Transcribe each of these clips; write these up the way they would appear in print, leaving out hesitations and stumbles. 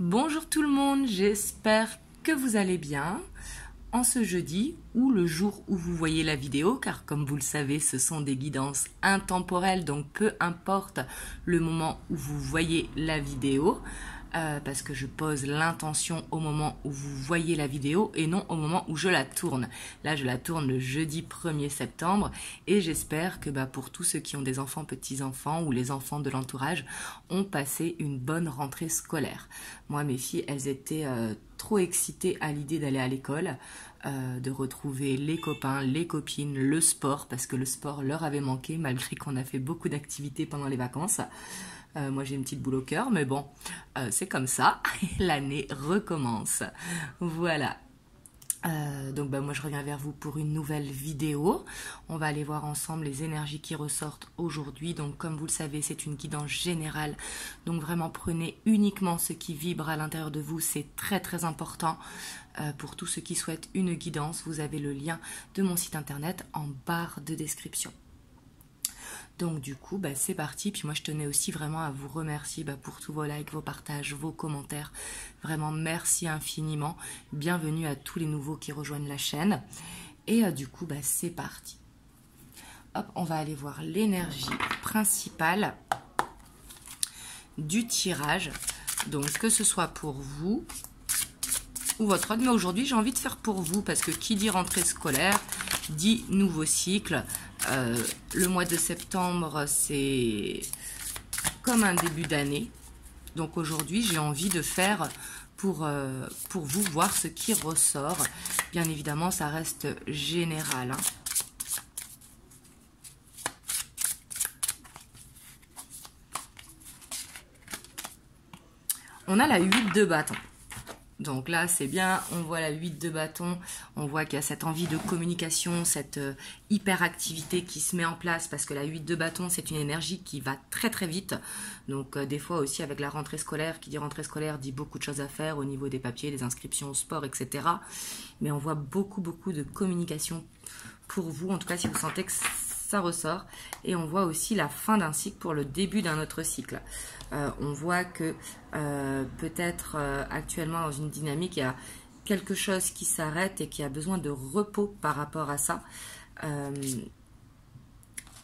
Bonjour tout le monde, j'espère que vous allez bien en ce jeudi ou le jour où vous voyez la vidéo, car comme vous le savez, ce sont des guidances intemporelles, donc peu importe le moment où vous voyez la vidéo, parce que je pose l'intention au moment où vous voyez la vidéo et non au moment où je la tourne. Là, je la tourne le jeudi 1er septembre et j'espère que pour tous ceux qui ont des enfants, petits-enfants ou les enfants de l'entourage ont passé une bonne rentrée scolaire. Moi, mes filles, elles étaient trop excitées à l'idée d'aller à l'école, de retrouver les copains, les copines, le sport, parce que le sport leur avait manqué malgré qu'on a fait beaucoup d'activités pendant les vacances. Moi j'ai une petite boule au cœur, mais bon, c'est comme ça, l'année recommence. Voilà. Donc moi je reviens vers vous pour une nouvelle vidéo. On va aller voir ensemble les énergies qui ressortent aujourd'hui. Donc comme vous le savez, c'est une guidance générale. Donc vraiment prenez uniquement ce qui vibre à l'intérieur de vous. C'est très très important. Pour tous ceux qui souhaitent une guidance, vous avez le lien de mon site internet en barre de description. Donc du coup, c'est parti. Puis moi, je tenais aussi vraiment à vous remercier pour tous vos likes, vos partages, vos commentaires. Vraiment, merci infiniment. Bienvenue à tous les nouveaux qui rejoignent la chaîne. Et du coup, c'est parti. Hop, on va aller voir l'énergie principale du tirage. Donc, que ce soit pour vous ou votre autre. Mais aujourd'hui, j'ai envie de faire pour vous parce que qui dit rentrée scolaire dit nouveau cycle. Le mois de septembre, c'est comme un début d'année. Donc aujourd'hui, j'ai envie de faire pour vous voir ce qui ressort. Bien évidemment, ça reste général. On a la 8 de bâton. Donc là, c'est bien, on voit la 8 de bâton, on voit qu'il y a cette envie de communication, cette hyperactivité qui se met en place parce que la 8 de bâton, c'est une énergie qui va très très vite. Donc des fois aussi avec la rentrée scolaire, qui dit rentrée scolaire dit beaucoup de choses à faire au niveau des papiers, des inscriptions au sport, etc. Mais on voit beaucoup de communication pour vous, en tout cas si vous sentez que ça ressort. Et on voit aussi la fin d'un cycle pour le début d'un autre cycle. On voit que peut-être actuellement dans une dynamique, il y a quelque chose qui s'arrête et qui a besoin de repos par rapport à ça.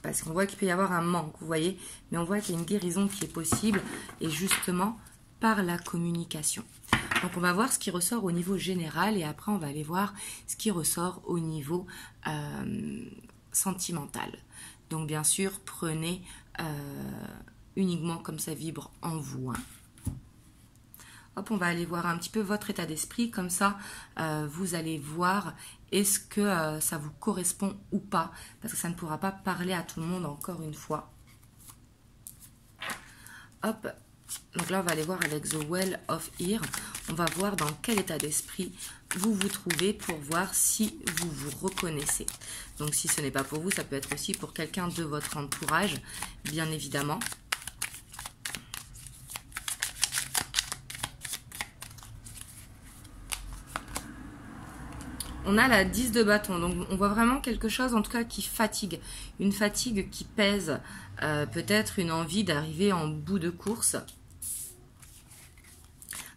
Parce qu'on voit qu'il peut y avoir un manque, vous voyez. Mais on voit qu'il y a une guérison qui est possible et justement par la communication. Donc on va voir ce qui ressort au niveau général et après on va aller voir ce qui ressort au niveau sentimental. Donc bien sûr, prenez uniquement comme ça vibre en vous. Hop, on va aller voir un petit peu votre état d'esprit, comme ça vous allez voir est-ce que ça vous correspond ou pas, parce que ça ne pourra pas parler à tout le monde encore une fois. Hop, donc là on va aller voir avec The Well of Ear, on va voir dans quel état d'esprit vous vous trouvez pour voir si vous vous reconnaissez. Donc si ce n'est pas pour vous, ça peut être aussi pour quelqu'un de votre entourage, bien évidemment. On a la 10 de bâton, donc on voit vraiment quelque chose en tout cas qui fatigue, une fatigue qui pèse, peut-être une envie d'arriver en bout de course.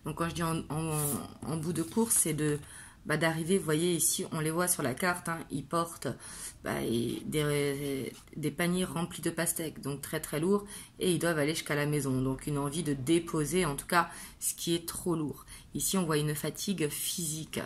Donc quand je dis en bout de course, c'est d'arriver, vous voyez ici, on les voit sur la carte, ils portent des paniers remplis de pastèques, donc très très lourds, et ils doivent aller jusqu'à la maison. Donc une envie de déposer en tout cas ce qui est trop lourd. Ici on voit une fatigue physique,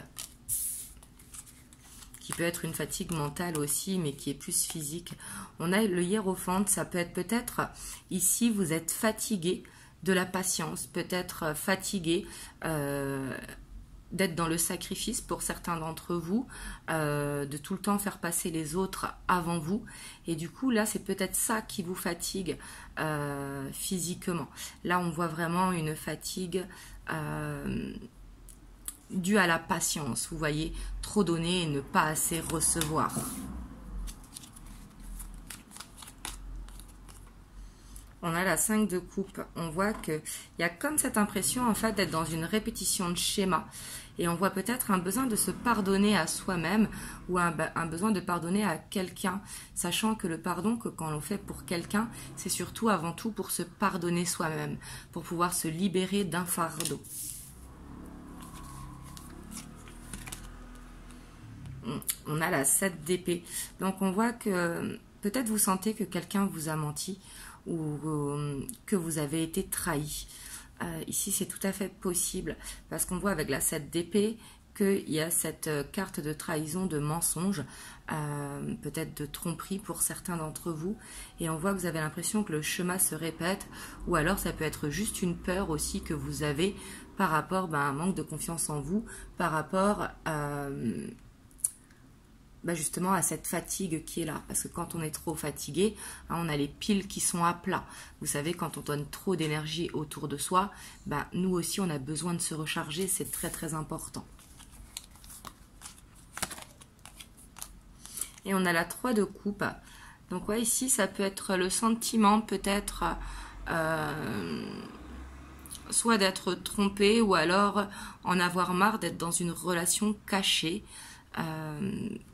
qui peut être une fatigue mentale aussi, mais qui est plus physique. On a le hiérophante, ça peut être peut-être, ici vous êtes fatigué de la patience, peut-être fatigué d'être dans le sacrifice pour certains d'entre vous, de tout le temps faire passer les autres avant vous. Et du coup, là, c'est peut-être ça qui vous fatigue physiquement. Là, on voit vraiment une fatigue dû à la patience, vous voyez, trop donner et ne pas assez recevoir. On a la 5 de coupe, on voit qu'il y a comme cette impression en fait d'être dans une répétition de schéma et on voit peut-être un besoin de se pardonner à soi-même ou un besoin de pardonner à quelqu'un, sachant que le pardon que quand on fait pour quelqu'un, c'est surtout avant tout pour se pardonner soi-même, pour pouvoir se libérer d'un fardeau. on a la 7 d'épée. Donc on voit que peut-être vous sentez que quelqu'un vous a menti ou que vous avez été trahi. Ici, c'est tout à fait possible parce qu'on voit avec la 7 d'épée qu'il y a cette carte de trahison, de mensonge, peut-être de tromperie pour certains d'entre vous. Et on voit que vous avez l'impression que le schéma se répète, ou alors ça peut être juste une peur aussi que vous avez par rapport à un manque de confiance en vous, par rapport à... justement à cette fatigue qui est là, parce que quand on est trop fatigué, on a les piles qui sont à plat. Vous savez, quand on donne trop d'énergie autour de soi, nous aussi on a besoin de se recharger, c'est très très important. Et on a la 3 de coupe. Donc ouais, ici ça peut être le sentiment peut-être soit d'être trompé, ou alors en avoir marre d'être dans une relation cachée.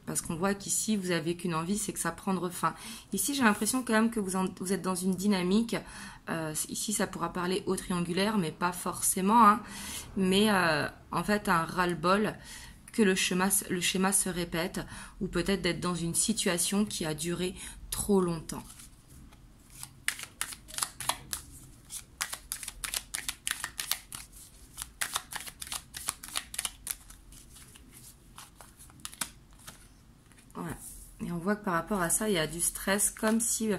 Parce qu'on voit qu'ici vous avez qu'une envie, c'est que ça prendre fin. Ici j'ai l'impression quand même que vous êtes dans une dynamique, ici ça pourra parler au triangulaire mais pas forcément, hein, mais en fait un ras-le-bol que le schéma se répète, ou peut-être d'être dans une situation qui a duré trop longtemps. Voilà. Et on voit que par rapport à ça, il y a du stress, comme si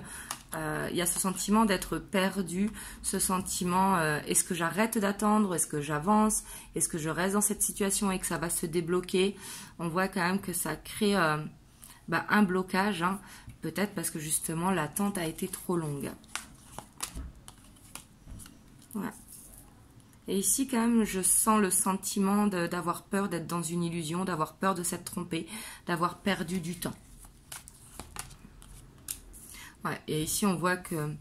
il y a ce sentiment d'être perdu, ce sentiment, est-ce que j'arrête d'attendre, est-ce que j'avance, est-ce que je reste dans cette situation et que ça va se débloquer. On voit quand même que ça crée un blocage, hein, peut-être parce que justement l'attente a été trop longue. Voilà. Et ici quand même je sens le sentiment d'avoir peur d'être dans une illusion, d'avoir peur de s'être trompé, d'avoir perdu du temps. Ouais, et ici on voit qu'il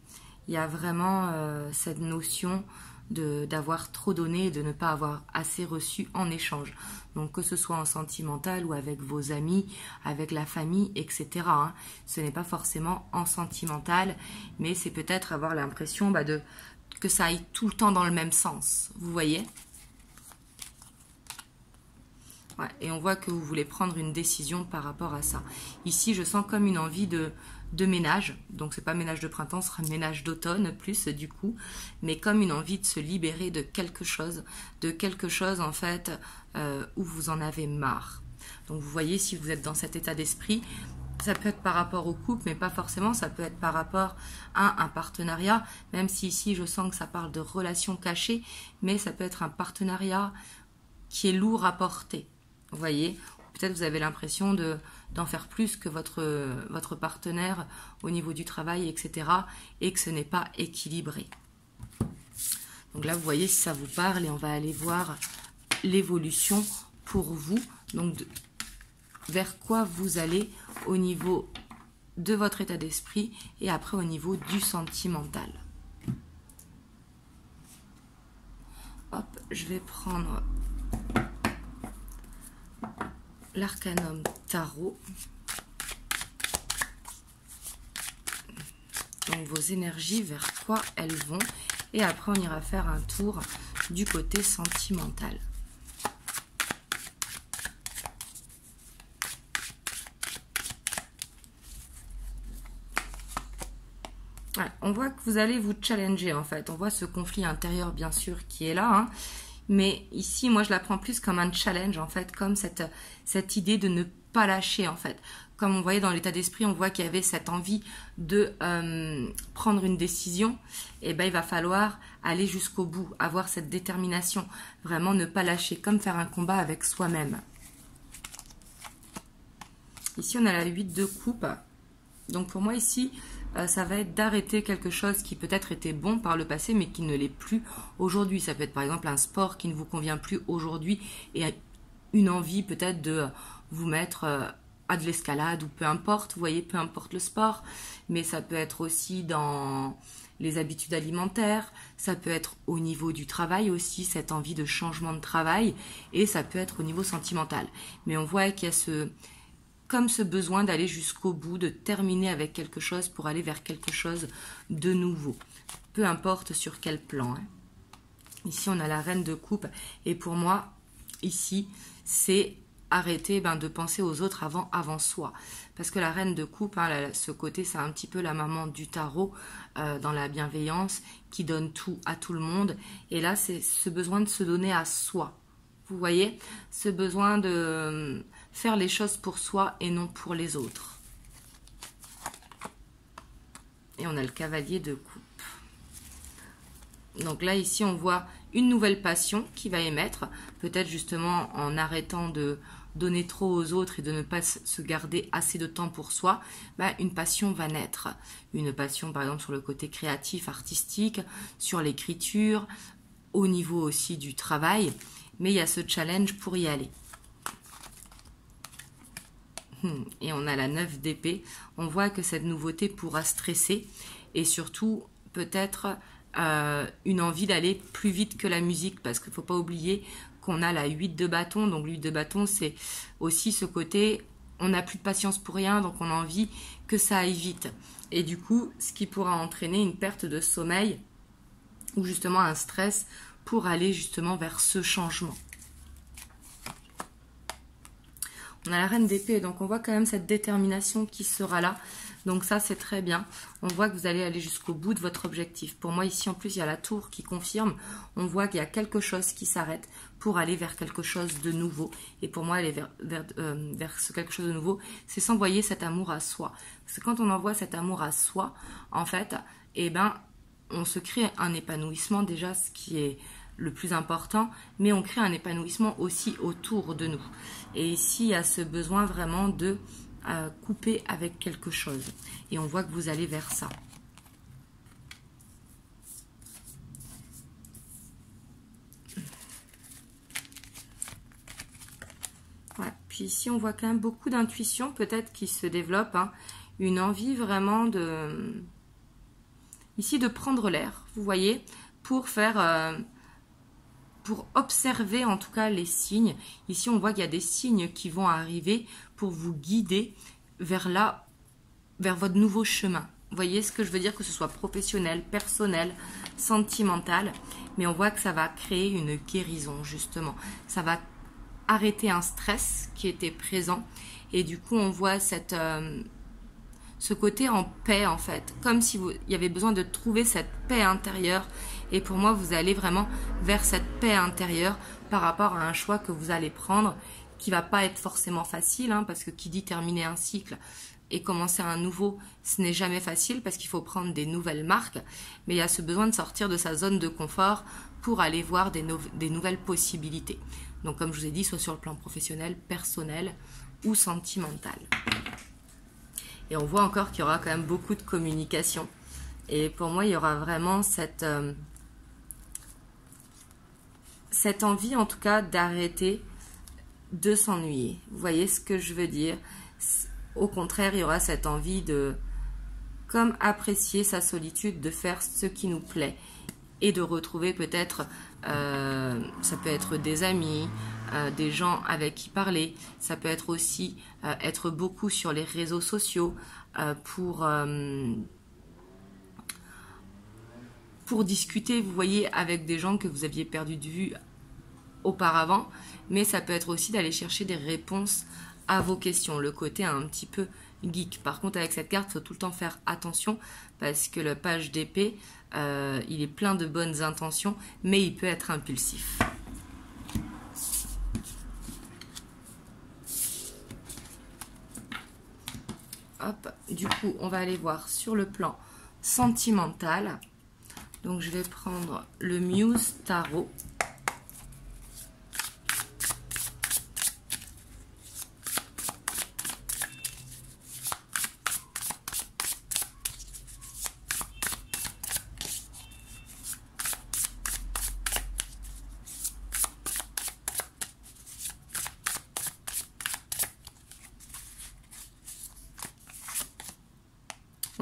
y a vraiment cette notion d'avoir trop donné et de ne pas avoir assez reçu en échange. Donc que ce soit en sentimental ou avec vos amis, avec la famille, etc. Hein. Ce n'est pas forcément en sentimental, mais c'est peut-être avoir l'impression que ça aille tout le temps dans le même sens. Vous voyez ? Ouais, et on voit que vous voulez prendre une décision par rapport à ça. Ici, je sens comme une envie de ménage, donc c'est pas ménage de printemps, ce sera ménage d'automne plus du coup, mais comme une envie de se libérer de quelque chose en fait où vous en avez marre. Donc vous voyez, si vous êtes dans cet état d'esprit, ça peut être par rapport au couple, mais pas forcément, ça peut être par rapport à un partenariat, même si ici je sens que ça parle de relations cachées, mais ça peut être un partenariat qui est lourd à porter, vous voyez. Peut-être vous avez l'impression d'en faire plus que votre partenaire au niveau du travail, etc. et que ce n'est pas équilibré. Donc là, vous voyez si ça vous parle, et on va aller voir l'évolution pour vous. Donc, vers quoi vous allez au niveau de votre état d'esprit et après au niveau du sentimental. Hop, je vais prendre l'Arcanum Tarot. Donc vos énergies, vers quoi elles vont. Et après, on ira faire un tour du côté sentimental. Ouais, on voit que vous allez vous challenger en fait. On voit ce conflit intérieur bien sûr qui est là, hein. Mais ici, moi, je la prends plus comme un challenge, en fait, comme cette idée de ne pas lâcher, en fait. Comme on voyait dans l'état d'esprit, on voit qu'il y avait cette envie de prendre une décision. Et ben, il va falloir aller jusqu'au bout, avoir cette détermination, vraiment ne pas lâcher, comme faire un combat avec soi-même. Ici, on a la 8 de coupe. Donc, pour moi, ici, ça va être d'arrêter quelque chose qui peut-être était bon par le passé mais qui ne l'est plus aujourd'hui. Ça peut être par exemple un sport qui ne vous convient plus aujourd'hui et une envie peut-être de vous mettre à de l'escalade ou peu importe, vous voyez, peu importe le sport, mais ça peut être aussi dans les habitudes alimentaires, ça peut être au niveau du travail aussi, cette envie de changement de travail, et ça peut être au niveau sentimental. Mais on voit qu'il y a comme ce besoin d'aller jusqu'au bout, de terminer avec quelque chose pour aller vers quelque chose de nouveau. Peu importe sur quel plan. Hein. Ici, on a la reine de coupe. Et pour moi, ici, c'est arrêter de penser aux autres avant soi. Parce que la reine de coupe, ce côté, c'est un petit peu la maman du tarot dans la bienveillance qui donne tout à tout le monde. Et là, c'est ce besoin de se donner à soi. Vous voyez, ce besoin de faire les choses pour soi et non pour les autres. Et on a le cavalier de coupe. Donc là, ici, on voit une nouvelle passion qui va émettre, peut-être justement en arrêtant de donner trop aux autres et de ne pas se garder assez de temps pour soi, une passion va naître. Une passion, par exemple, sur le côté créatif, artistique, sur l'écriture, au niveau aussi du travail. Mais il y a ce challenge pour y aller. Et on a la 9 d'épée. On voit que cette nouveauté pourra stresser et surtout peut-être une envie d'aller plus vite que la musique, parce qu'il ne faut pas oublier qu'on a la 8 de bâton. Donc l'8 de bâton, c'est aussi ce côté, on n'a plus de patience pour rien, donc on a envie que ça aille vite. Et du coup, ce qui pourra entraîner une perte de sommeil ou justement un stress pour aller justement vers ce changement. On a la reine d'épée, donc on voit quand même cette détermination qui sera là. Donc ça, c'est très bien. On voit que vous allez aller jusqu'au bout de votre objectif. Pour moi, ici, en plus, il y a la tour qui confirme. On voit qu'il y a quelque chose qui s'arrête pour aller vers quelque chose de nouveau. Et pour moi, aller vers ce quelque chose de nouveau, c'est s'envoyer cet amour à soi. Parce que quand on envoie cet amour à soi, en fait, on se crée un épanouissement déjà, ce qui est le plus important, mais on crée un épanouissement aussi autour de nous. Et ici, il y a ce besoin vraiment de couper avec quelque chose. Et on voit que vous allez vers ça. Ouais. Puis ici, on voit quand même beaucoup d'intuition peut-être qui se développe. Une envie vraiment de... Ici, de prendre l'air, vous voyez, pour faire... pour observer en tout cas les signes. Ici, on voit qu'il y a des signes qui vont arriver pour vous guider vers votre nouveau chemin. Vous voyez ce que je veux dire, que ce soit professionnel, personnel, sentimental. Mais on voit que ça va créer une guérison, justement. Ça va arrêter un stress qui était présent. Et du coup, on voit ce côté en paix, en fait. Comme si il y avait besoin de trouver cette paix intérieure. Et pour moi, vous allez vraiment vers cette paix intérieure par rapport à un choix que vous allez prendre qui va pas être forcément facile, parce que qui dit terminer un cycle et commencer un nouveau, ce n'est jamais facile parce qu'il faut prendre des nouvelles marques. Mais il y a ce besoin de sortir de sa zone de confort pour aller voir des nouvelles possibilités. Donc comme je vous ai dit, soit sur le plan professionnel, personnel ou sentimental. Et on voit encore qu'il y aura quand même beaucoup de communication. Et pour moi, il y aura vraiment cette envie, en tout cas, d'arrêter de s'ennuyer. Vous voyez ce que je veux dire? Au contraire, il y aura cette envie de, comme apprécier sa solitude, de faire ce qui nous plaît et de retrouver peut-être, ça peut être des amis, des gens avec qui parler, ça peut être aussi être beaucoup sur les réseaux sociaux pour discuter, vous voyez, avec des gens que vous aviez perdu de vue auparavant, mais ça peut être aussi d'aller chercher des réponses à vos questions, le côté un petit peu geek. Par contre, avec cette carte, il faut tout le temps faire attention parce que le page d'épée, il est plein de bonnes intentions, mais il peut être impulsif. Hop, du coup, on va aller voir sur le plan sentimental. Donc, je vais prendre le Muse Tarot.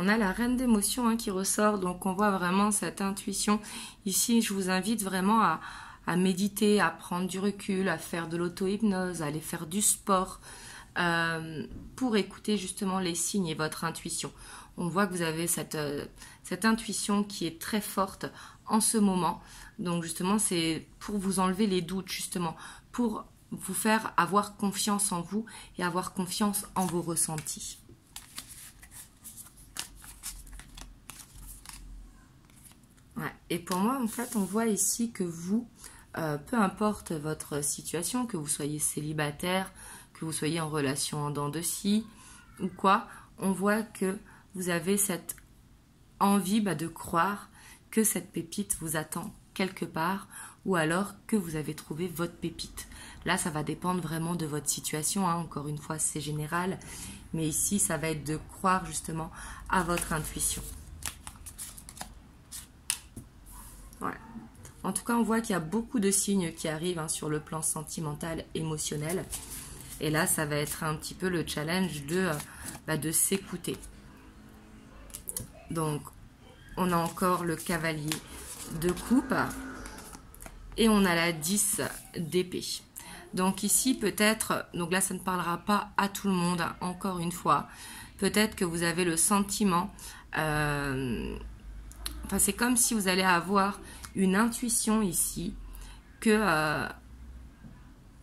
On a la reine d'émotions qui ressort, donc on voit vraiment cette intuition. Ici, je vous invite vraiment à méditer, à prendre du recul, à faire de l'auto-hypnose, à aller faire du sport pour écouter justement les signes et votre intuition. On voit que vous avez cette intuition qui est très forte en ce moment. Donc justement, c'est pour vous enlever les doutes, justement, pour vous faire avoir confiance en vous et avoir confiance en vos ressentis. Ouais. Et pour moi, en fait, on voit ici que vous, peu importe votre situation, que vous soyez célibataire, que vous soyez en relation en dents de scie ou quoi, on voit que vous avez cette envie de croire que cette pépite vous attend quelque part ou alors que vous avez trouvé votre pépite. Là, ça va dépendre vraiment de votre situation, hein. Encore une fois, c'est général, mais ici, ça va être de croire justement à votre intuition. Ouais. En tout cas, on voit qu'il y a beaucoup de signes qui arrivent, hein, sur le plan sentimental, émotionnel. Et là, ça va être un petit peu le challenge de s'écouter. Donc, on a encore le cavalier de coupe et on a la 10 d'épée. Donc ici, peut-être, donc là, ça ne parlera pas à tout le monde, hein, encore une fois. Peut-être que vous avez le sentiment, c'est comme si vous allez avoir une intuition ici que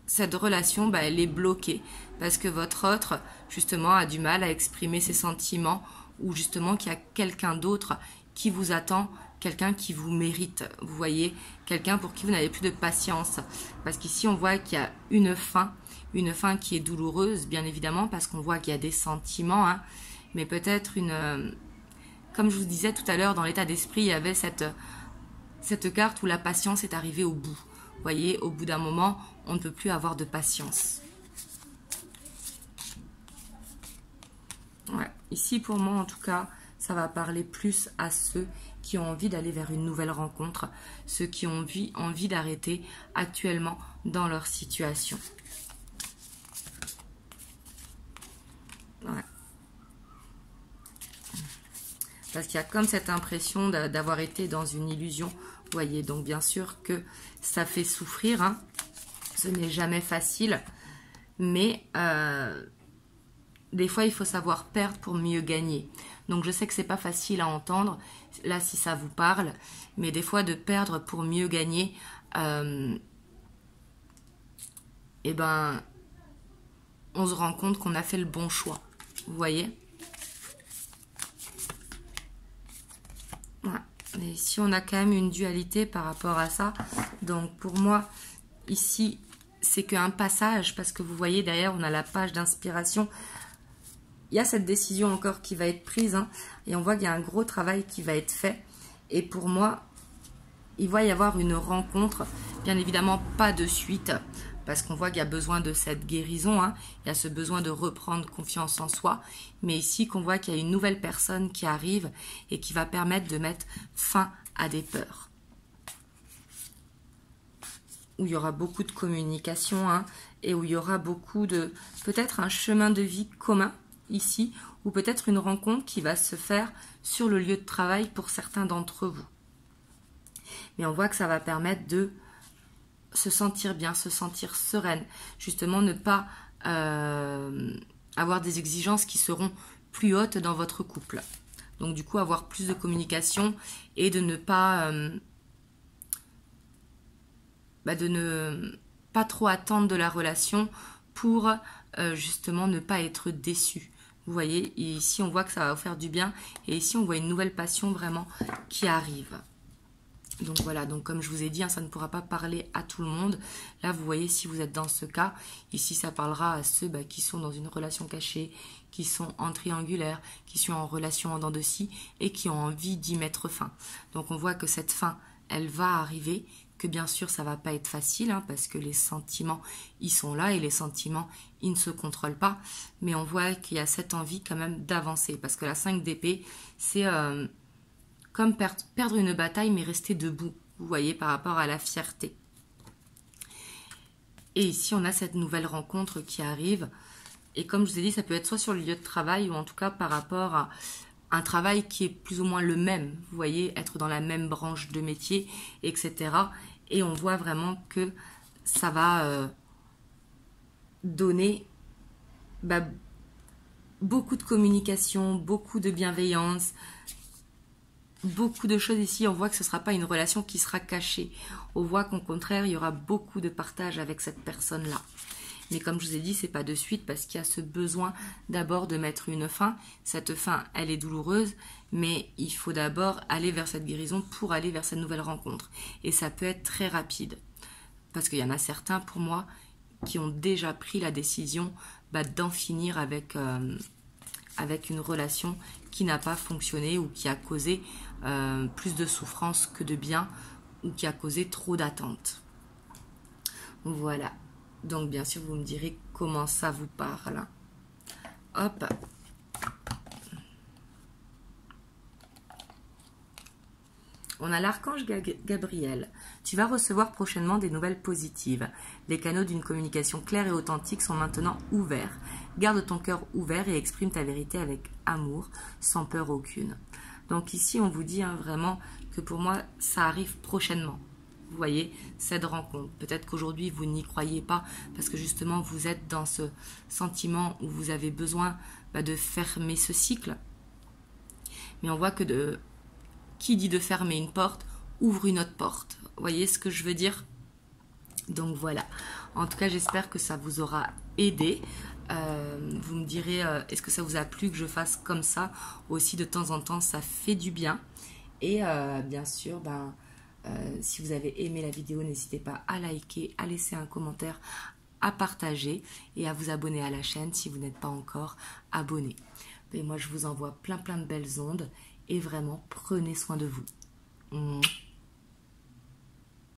cette relation, elle est bloquée parce que votre autre, justement, a du mal à exprimer ses sentiments ou justement qu'il y a quelqu'un d'autre qui vous attend, quelqu'un qui vous mérite, vous voyez, quelqu'un pour qui vous n'avez plus de patience. Parce qu'ici, on voit qu'il y a une fin qui est douloureuse, bien évidemment, parce qu'on voit qu'il y a des sentiments, hein, mais peut-être comme je vous disais tout à l'heure, dans l'état d'esprit, il y avait cette carte où la patience est arrivée au bout. Vous voyez, au bout d'un moment, on ne peut plus avoir de patience. Ouais. Ici, pour moi, en tout cas, ça va parler plus à ceux qui ont envie d'aller vers une nouvelle rencontre, ceux qui ont envie d'arrêter actuellement dans leur situation. Ouais. Parce qu'il y a comme cette impression d'avoir été dans une illusion. Vous voyez, donc bien sûr que ça fait souffrir, hein. Ce n'est jamais facile, mais des fois, il faut savoir perdre pour mieux gagner. Donc, je sais que c'est pas facile à entendre, là, si ça vous parle, mais des fois, de perdre pour mieux gagner, on se rend compte qu'on a fait le bon choix. Vous voyez? Voilà. Et ici, on a quand même une dualité par rapport à ça. Donc, pour moi, ici, c'est qu'un passage, parce que vous voyez, derrière, on a la page d'inspiration. Il y a cette décision encore qui va être prise, hein, et on voit qu'il y a un gros travail qui va être fait. Et pour moi, il va y avoir une rencontre, bien évidemment pas de suite, parce qu'on voit qu'il y a besoin de cette guérison, hein, il y a ce besoin de reprendre confiance en soi, mais ici qu'on voit qu'il y a une nouvelle personne qui arrive et qui va permettre de mettre fin à des peurs. Où il y aura beaucoup de communication, hein, et où il y aura beaucoup de, peut-être un chemin de vie commun, ici, ou peut-être une rencontre qui va se faire sur le lieu de travail pour certains d'entre vous. Mais on voit que ça va permettre de se sentir bien, se sentir sereine, justement ne pas avoir des exigences qui seront plus hautes dans votre couple. Donc du coup avoir plus de communication et de ne pas trop attendre de la relation pour justement ne pas être déçu. Vous voyez, ici on voit que ça va vous faire du bien et ici on voit une nouvelle passion vraiment qui arrive. Donc voilà, donc comme je vous ai dit, hein, ça ne pourra pas parler à tout le monde. Là, vous voyez, si vous êtes dans ce cas, ici ça parlera à ceux qui sont dans une relation cachée, qui sont en triangulaire, qui sont en relation en dents de scie et qui ont envie d'y mettre fin. Donc on voit que cette fin, elle va arriver, que bien sûr ça va pas être facile, hein, parce que les sentiments, ils sont là et les sentiments, ils ne se contrôlent pas. Mais on voit qu'il y a cette envie quand même d'avancer, parce que la 5 d'épée, c'est comme perdre une bataille mais rester debout, vous voyez, par rapport à la fierté. Et ici, on a cette nouvelle rencontre qui arrive. Et comme je vous ai dit, ça peut être soit sur le lieu de travail ou en tout cas par rapport à un travail qui est plus ou moins le même. Vous voyez, être dans la même branche de métier, etc. Et on voit vraiment que ça va donner beaucoup de communication, beaucoup de bienveillance, beaucoup de choses ici. On voit que ce ne sera pas une relation qui sera cachée. On voit qu'au contraire, il y aura beaucoup de partage avec cette personne-là. Mais comme je vous ai dit, c'est pas de suite parce qu'il y a ce besoin d'abord de mettre une fin. Cette fin, elle est douloureuse, mais il faut d'abord aller vers cette guérison pour aller vers cette nouvelle rencontre. Et ça peut être très rapide. Parce qu'il y en a certains, pour moi, qui ont déjà pris la décision d'en finir avec une relation qui n'a pas fonctionné ou qui a causé plus de souffrance que de bien ou qui a causé trop d'attentes. Voilà. Donc, bien sûr, vous me direz comment ça vous parle. Hop. On a l'archange Gabriel. Tu vas recevoir prochainement des nouvelles positives. Les canaux d'une communication claire et authentique sont maintenant ouverts. Garde ton cœur ouvert et exprime ta vérité avec amour, sans peur aucune. Donc ici, on vous dit vraiment que pour moi, ça arrive prochainement. Vous voyez, cette rencontre. Peut-être qu'aujourd'hui, vous n'y croyez pas parce que justement, vous êtes dans ce sentiment où vous avez besoin de fermer ce cycle. Mais on voit que qui dit de fermer une porte, ouvre une autre porte. Vous voyez ce que je veux dire? Donc voilà. En tout cas, j'espère que ça vous aura aidé. Vous me direz, est-ce que ça vous a plu que je fasse comme ça? Aussi, de temps en temps, ça fait du bien. Et bien sûr, si vous avez aimé la vidéo, n'hésitez pas à liker, à laisser un commentaire, à partager et à vous abonner à la chaîne si vous n'êtes pas encore abonné. Et moi, je vous envoie plein de belles ondes et vraiment, prenez soin de vous.